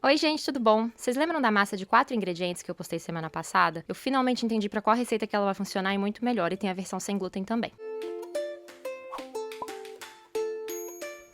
Oi, gente, tudo bom? Vocês lembram da massa de 4 ingredientes que eu postei semana passada? Eu finalmente entendi pra qual receita que ela vai funcionar e muito melhor, e tem a versão sem glúten também.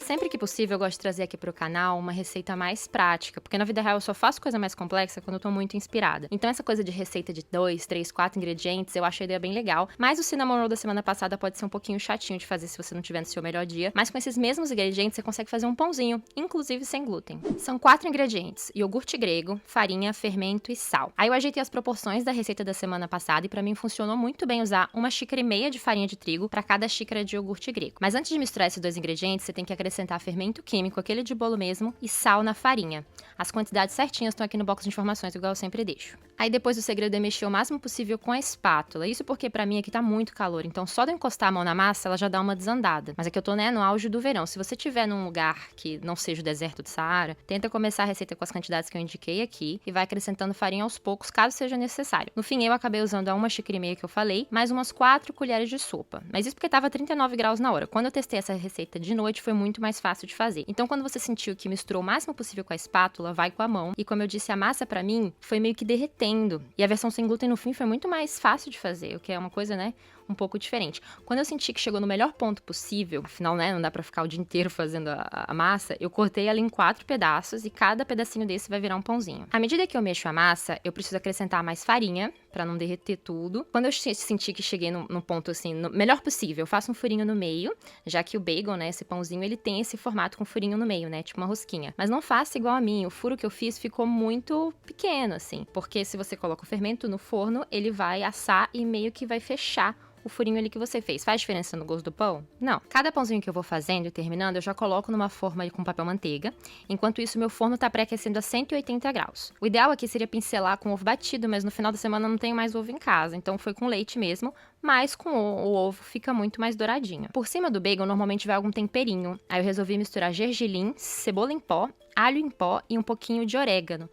Sempre que possível, eu gosto de trazer aqui pro canal uma receita mais prática, porque na vida real eu só faço coisa mais complexa quando eu tô muito inspirada. Então essa coisa de receita de 2, 3, 4 ingredientes, eu acho a ideia bem legal, mas o cinnamon roll da semana passada pode ser um pouquinho chatinho de fazer se você não tiver no seu melhor dia, mas com esses mesmos ingredientes você consegue fazer um pãozinho, inclusive sem glúten. São 4 ingredientes: iogurte grego, farinha, fermento e sal. Aí eu ajeitei as proporções da receita da semana passada e pra mim funcionou muito bem usar 1,5 xícaras de farinha de trigo para cada xícara de iogurte grego. Mas antes de misturar esses dois ingredientes, você tem que acrescentar fermento químico, aquele de bolo mesmo, e sal na farinha. As quantidades certinhas estão aqui no box de informações, igual eu sempre deixo. Aí depois o segredo é mexer o máximo possível com a espátula. Isso porque pra mim aqui tá muito calor, então só de eu encostar a mão na massa, ela já dá uma desandada. Mas aqui eu tô, no auge do verão. Se você tiver num lugar que não seja o deserto do Saara, tenta começar a receita com as quantidades que eu indiquei aqui e vai acrescentando farinha aos poucos, caso seja necessário. No fim, eu acabei usando a 1,5 xícaras que eu falei, mais umas 4 colheres de sopa. Mas isso porque tava 39 graus na hora. Quando eu testei essa receita de noite, foi muito mais fácil de fazer. Então, quando você sentiu que misturou o máximo possível com a espátula, vai com a mão. E como eu disse, a massa pra mim foi meio que derretendo. E a versão sem glúten no fim foi muito mais fácil de fazer, o que é uma coisa, né, um pouco diferente. Quando eu senti que chegou no melhor ponto possível, afinal, né, não dá pra ficar o dia inteiro fazendo a massa, eu cortei ela em 4 pedaços e cada pedacinho desse vai virar um pãozinho. À medida que eu mexo a massa, eu preciso acrescentar mais farinha pra não derreter tudo. Quando eu senti que cheguei num ponto assim, no melhor possível, eu faço um furinho no meio, já que o bagel, né, esse pãozinho, ele tem esse formato com furinho no meio, né, tipo uma rosquinha. Mas não faça igual a mim, o furo que eu fiz ficou muito pequeno, assim, porque se você coloca o fermento no forno, ele vai assar e meio que vai fechar o furinho ali que você fez. Faz diferença no gosto do pão? Não. Cada pãozinho que eu vou fazendo e terminando, eu já coloco numa forma com papel manteiga. Enquanto isso, meu forno tá pré-aquecendo a 180 graus. O ideal aqui seria pincelar com ovo batido, mas no final da semana eu não tenho mais ovo em casa, então foi com leite mesmo, mas com o ovo fica muito mais douradinho. Por cima do bacon, normalmente vai algum temperinho. Aí eu resolvi misturar gergelim, cebola em pó, alho em pó e um pouquinho de orégano.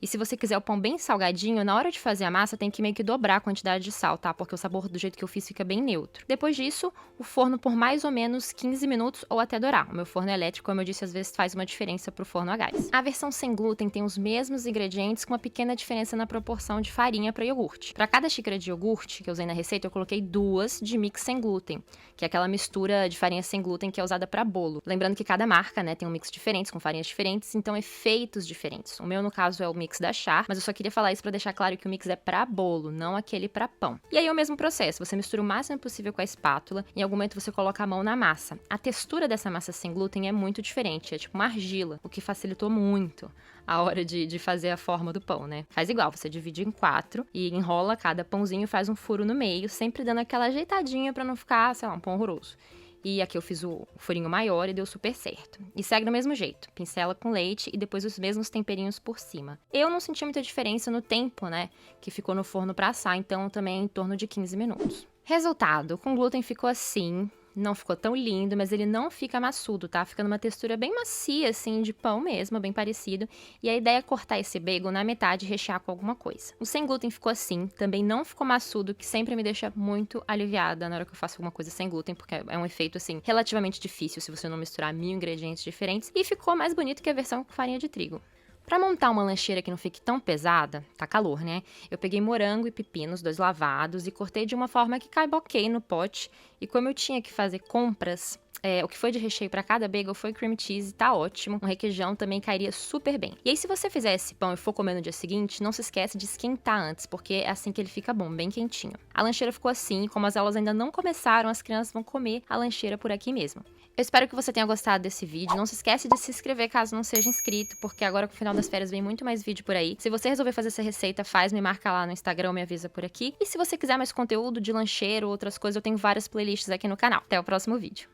E se você quiser o pão bem salgadinho, na hora de fazer a massa tem que meio que dobrar a quantidade de sal, tá? Porque o sabor do jeito que eu fiz fica bem neutro. Depois disso, o forno por mais ou menos 15 minutos ou até dourar. O meu forno é elétrico, como eu disse, às vezes faz uma diferença pro forno a gás. A versão sem glúten tem os mesmos ingredientes com uma pequena diferença na proporção de farinha para iogurte. Para cada xícara de iogurte que eu usei na receita, eu coloquei 2 de mix sem glúten, que é aquela mistura de farinha sem glúten que é usada para bolo. Lembrando que cada marca, né, tem um mix diferente, com farinhas diferentes, então efeitos diferentes. O meu, no caso, é o mix da Char, mas eu só queria falar isso pra deixar claro que o mix é pra bolo, não aquele pra pão. E aí é o mesmo processo, você mistura o máximo possível com a espátula, em algum momento você coloca a mão na massa. A textura dessa massa sem glúten é muito diferente, é tipo uma argila, o que facilitou muito a hora de fazer a forma do pão, né? Faz igual, você divide em 4 e enrola cada pãozinho, faz um furo no meio, sempre dando aquela ajeitadinha pra não ficar, sei lá, um pão horroroso. E aqui eu fiz o furinho maior e deu super certo. E segue do mesmo jeito, pincela com leite e depois os mesmos temperinhos por cima. Eu não senti muita diferença no tempo, né, que ficou no forno pra assar, então também em torno de 15 minutos. Resultado, com glúten ficou assim. Não ficou tão lindo, mas ele não fica maçudo, tá? Fica numa textura bem macia, assim, de pão mesmo, bem parecido. E a ideia é cortar esse bagel na metade e rechear com alguma coisa. O sem glúten ficou assim, também não ficou maçudo, que sempre me deixa muito aliviada na hora que eu faço alguma coisa sem glúten, porque é um efeito, assim, relativamente difícil se você não misturar 1000 ingredientes diferentes. E ficou mais bonito que a versão com farinha de trigo. Pra montar uma lancheira que não fique tão pesada, tá calor, né? Eu peguei morango e pepino, os dois lavados, e cortei de uma forma que caiba ok no pote. E como eu tinha que fazer compras, o que foi de recheio pra cada bagel foi cream cheese, tá ótimo. Um requeijão também cairia super bem. E aí, se você fizer esse pão e for comer no dia seguinte, não se esquece de esquentar antes, porque é assim que ele fica bom, bem quentinho. A lancheira ficou assim, como as aulas ainda não começaram, as crianças vão comer a lancheira por aqui mesmo. Eu espero que você tenha gostado desse vídeo. Não se esquece de se inscrever caso não seja inscrito, porque agora com o final das férias vem muito mais vídeo por aí. Se você resolver fazer essa receita, me marca lá no Instagram ou me avisa por aqui. E se você quiser mais conteúdo de lancheiro ou outras coisas, eu tenho várias playlists aqui no canal. Até o próximo vídeo.